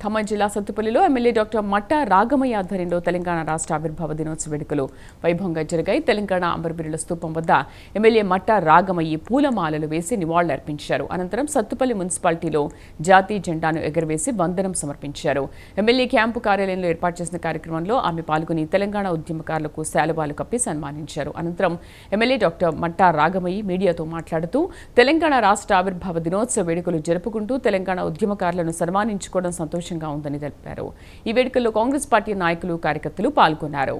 ఖమ్మం జిల్లా సత్తుపల్లిలో MLA doctor మట్టా రాగమయ్య ఆధ్వర్యంలో తెలంగాణ రాష్ట్ర ఆవిర్భావ దినోత్సవ వేడుకలు వైభవంగా జరిగాయి. తెలంగాణ అమరవీరుల స్తూపం వద్ద ఎమ్మెల్యే మట్టా రాగమయ్య పూలమాలలు వేసి నివాళులర్పించారు. అనంతరం సత్తుపల్లి మున్సిపాలిటీలో జాతీయ జెండాను ఎగురవేసి వందనం సమర్పించారు. ఎమ్మెల్యే క్యాంపు కార్యాలయంలో ఏర్పాటు చేసిన కార్యక్రమంలో ఆమె పాల్గొని తెలంగాణ ఉద్యమకారులకు శాలువాలు కప్పి సన్మానించారు. అనంతరం ఎమ్మెల్యే డాక్టర్ మట్టా రాగమయ్య మీడియాతో మాట్లాడుతూ తెలంగాణ రాష్ట్ర ఆవిర్భావ దినోత్సవ వేడుకలు జరుపుకుంటూ తెలంగాణ ఉద్యమకారులను సన్మానించుకోవడం సంతోషంగా ఉందని తెలిపారు. ఈ వేడుకల్లో కాంగ్రెస్ పార్టీ నాయకులు కార్యకర్తలు పాల్గొన్నారు.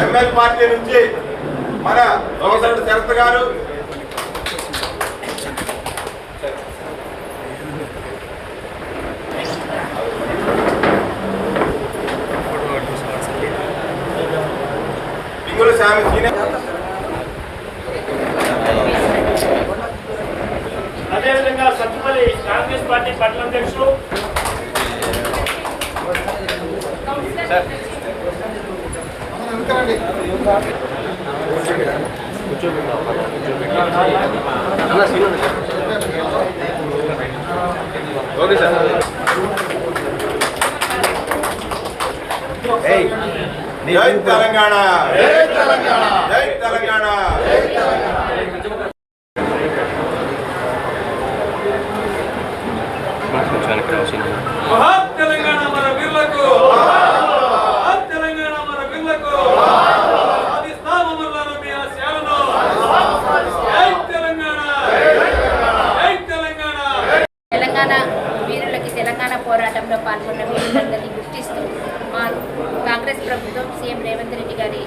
ఎంఎల్ పార్టీ నుంచి మన సోదరుడు శరత్ గారు, పింగుల స్వామి సీనియర్, అదేవిధంగా సత్తుపల్లి కాంగ్రెస్ పార్టీ పట్టణ అధ్యక్షులు జై తెలంగాణ, జై తెలంగాణ. తెలంగాణ మన వీరులకు, తెలంగాణ మన వీరులకు తెలంగాణ వీరులకి తెలంగాణ పోరాటంలో పాల్గొన్న వీరులందరినీ గుర్తిస్తూ మా కాంగ్రెస్ ప్రభుత్వం సీఎం రేవంత్ రెడ్డి గారి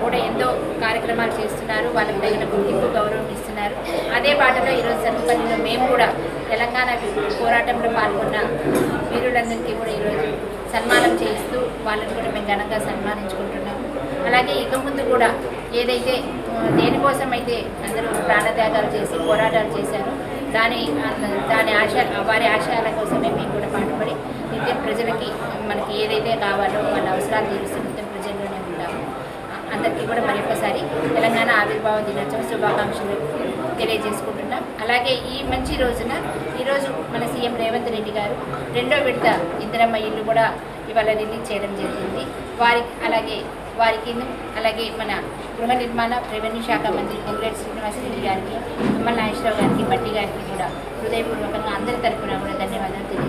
కూడా ఎంతో కార్యక్రమాలు చేస్తున్నారు. వాళ్ళకి తగిన గుర్తింపు గౌరవం ఇస్తున్నారు. అదే బాటలో ఈరోజు సత్తుపల్లిలో మేము కూడా తెలంగాణ పోరాటంలో పాల్గొన్న వీరులందరికీ కూడా ఈరోజు సన్మానం చేస్తూ వాళ్ళని కూడా మేము ఘనంగా సన్మానించుకుంటున్నాము. అలాగే ఇక ముందు కూడా ఏదైతే దేనికోసం అయితే అందరూ ప్రాణత్యాగాలు చేసి పోరాటాలు చేశారో వారి ఆశయాల కోసమే మేము కూడా పాటుపడి నిత్యం ప్రజలకి మనకి ఏదైతే కావాలో వాళ్ళ అవసరాలు తీరుస్తూ నిత్యం ప్రజల్లోనే ఉంటాము. అందరికీ కూడా మరొకసారి తెలంగాణ ఆవిర్భావ దినోత్సవ శుభాకాంక్షలు తెలియజేసుకుంటున్నాం. అలాగే ఈ మంచి రోజున ఈరోజు మన సీఎం రేవంత్ రెడ్డి గారు 2వ విడత ఇందిరమ్మ ఇల్లు కూడా ఇవాళ రిలీజ్ చేయడం జరిగింది. వారికి అలాగే మన గృహ నిర్మాణ రెవెన్యూ శాఖ మంత్రి పొంగులేటి శ్రీనివాసరెడ్డి గారికి, అమ్మల నాగేశ్వరరావు గారికి, బట్టి గారికి కూడా హృదయపూర్వకంగా అందరి తరఫున కూడా ధన్యవాదాలు తెలియజేస్తున్నాను.